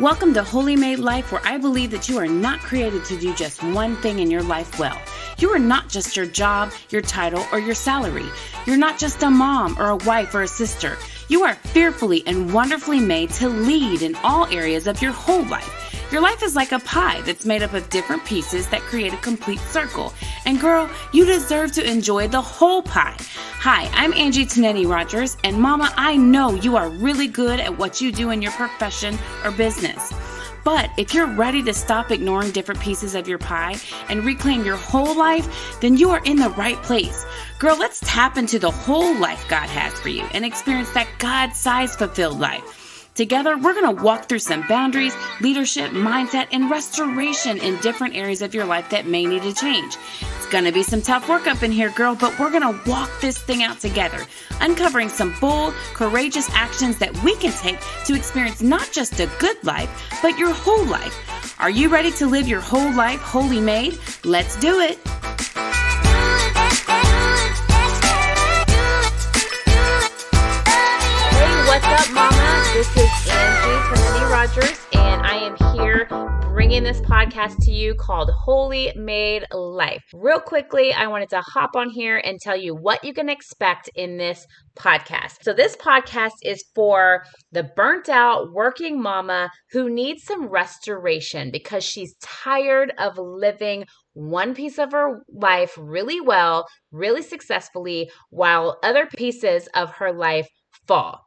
Welcome to Holy Made Life, where I believe that you are not created to do just one thing in your life well. You are not just your job, your title, or your salary. You're not just a mom or a wife or a sister. You are fearfully and wonderfully made to lead in all areas of your whole life. Your life is like a pie that's made up of different pieces that create a complete circle. And girl, you deserve to enjoy the whole pie. Hi, I'm Angie Tonini Rogers, and Mama, I know you are really good at what you do in your profession or business. But if you're ready to stop ignoring different pieces of your pie and reclaim your whole life, then you are in the right place. Girl, let's tap into the whole life God has for you and experience that God-sized fulfilled life. Together, we're going to walk through some boundaries, leadership, mindset, and restoration in different areas of your life that may need to change. It's going to be some tough work up in here, girl, but we're going to walk this thing out together, uncovering some bold, courageous actions that we can take to experience not just a good life, but your whole life. Are you ready to live your whole life wholly made? Let's do it. What's up, Mama? This is Angie Tonini Rogers, and I am here bringing this podcast to you called Holy Made Life. Real quickly, I wanted to hop on here and tell you what you can expect in this podcast. So this podcast is for the burnt out working mama who needs some restoration because she's tired of living one piece of her life really well, really successfully, while other pieces of her life fall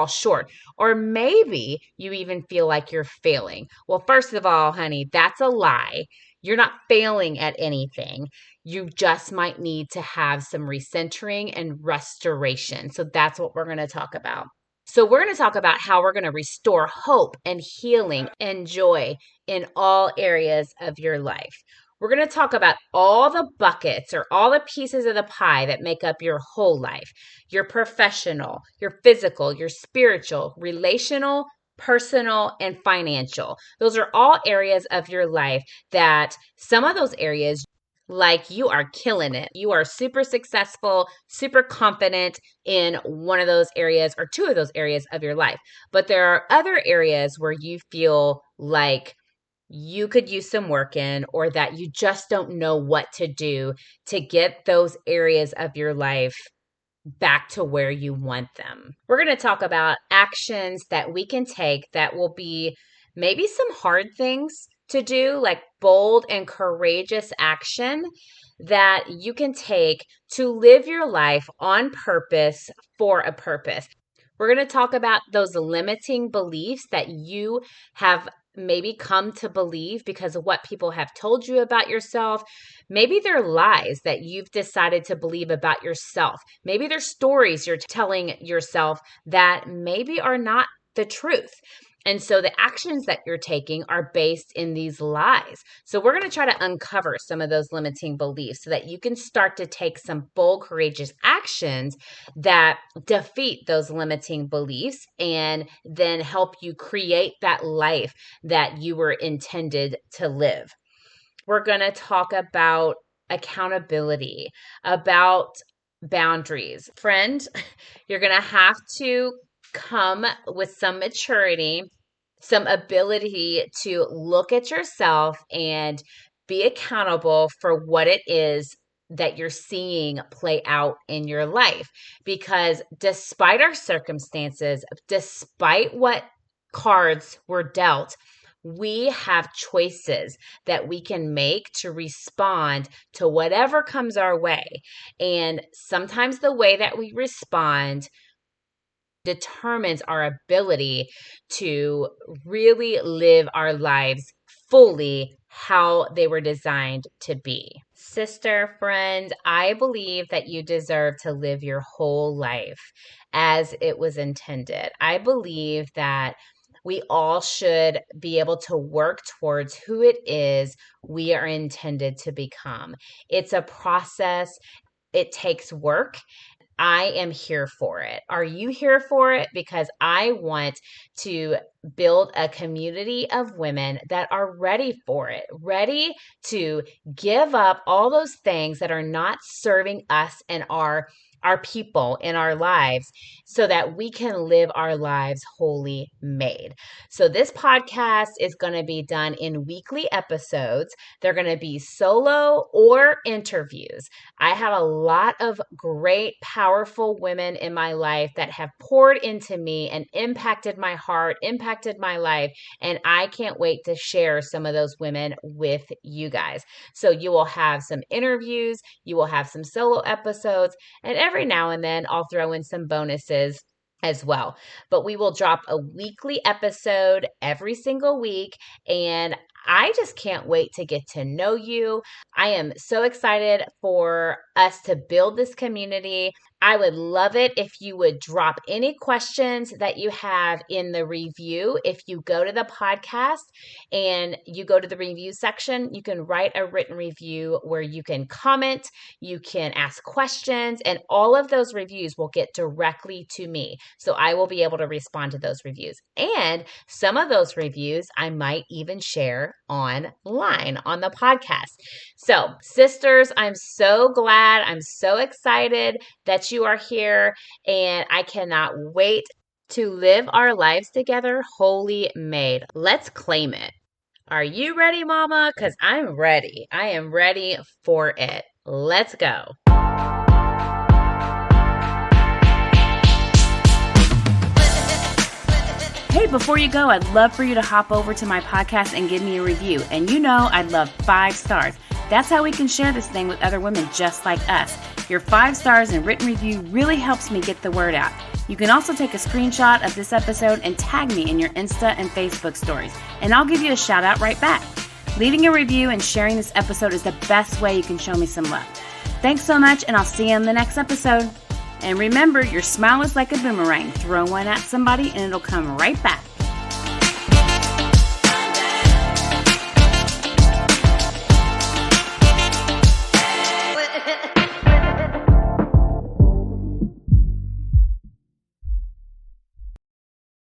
short. Or maybe you even feel like you're failing. Well, first of all, honey, that's a lie. You're not failing at anything. You just might need to have some recentering and restoration. So that's what we're going to talk about. So we're going to talk about how we're going to restore hope and healing and joy in all areas of your life. We're going to talk about all the buckets or all the pieces of the pie that make up your whole life. Your professional, your physical, your spiritual, relational, personal, and financial. Those are all areas of your life that some of those areas, like you are killing it. You are super successful, super confident in one of those areas or two of those areas of your life. But there are other areas where you feel like you could use some work in, or that you just don't know what to do to get those areas of your life back to where you want them. We're going to talk about actions that we can take that will be maybe some hard things to do, like bold and courageous action that you can take to live your life on purpose for a purpose. We're going to talk about those limiting beliefs that you have maybe come to believe because of what people have told you about yourself. Maybe they're lies that you've decided to believe about yourself. Maybe they're stories you're telling yourself that maybe are not the truth. And so the actions that you're taking are based in these lies. So we're going to try to uncover some of those limiting beliefs so that you can start to take some bold, courageous actions that defeat those limiting beliefs and then help you create that life that you were intended to live. We're going to talk about accountability, about boundaries. Friend, you're going to have to come with some maturity, some ability to look at yourself and be accountable for what it is that you're seeing play out in your life. Because despite our circumstances, despite what cards were dealt, we have choices that we can make to respond to whatever comes our way. And sometimes the way that we respond determines our ability to really live our lives fully how they were designed to be. Sister, friend, I believe that you deserve to live your whole life as it was intended. I believe that we all should be able to work towards who it is we are intended to become. It's a process. It takes work. I am here for it. Are you here for it? Because I want to build a community of women that are ready for it, ready to give up all those things that are not serving us and our our people in our lives so that we can live our lives wholly made. So this podcast is going to be done in weekly episodes. They're going to be solo or interviews. I have a lot of great, powerful women in my life that have poured into me and impacted my heart, impacted my life, and I can't wait to share some of those women with you guys. So you will have some interviews, you will have some solo episodes, and every now and then I'll throw in some bonuses as well. But we will drop a weekly episode every single week, and I just can't wait to get to know you. I am so excited for us to build this community. I would love it if you would drop any questions that you have in the review. If you go to the podcast and you go to the review section, you can write a written review where you can comment, you can ask questions, and all of those reviews will get directly to me. So I will be able to respond to those reviews. And some of those reviews I might even share online on the podcast. So, sisters, I'm so glad, I'm so excited that you are here, and I cannot wait to live our lives together wholly made. Let's claim it. Are you ready, Mama? Because I'm ready. I am ready for it. Let's go. Hey, before you go, I'd love for you to hop over to my podcast and give me a review. And you know I'd love 5 stars. That's how we can share this thing with other women just like us. Your 5 stars and written review really helps me get the word out. You can also take a screenshot of this episode and tag me in your Insta and Facebook stories, and I'll give you a shout out right back. Leaving a review and sharing this episode is the best way you can show me some love. Thanks so much, and I'll see you in the next episode. And remember, your smile is like a boomerang. Throw one at somebody and it'll come right back.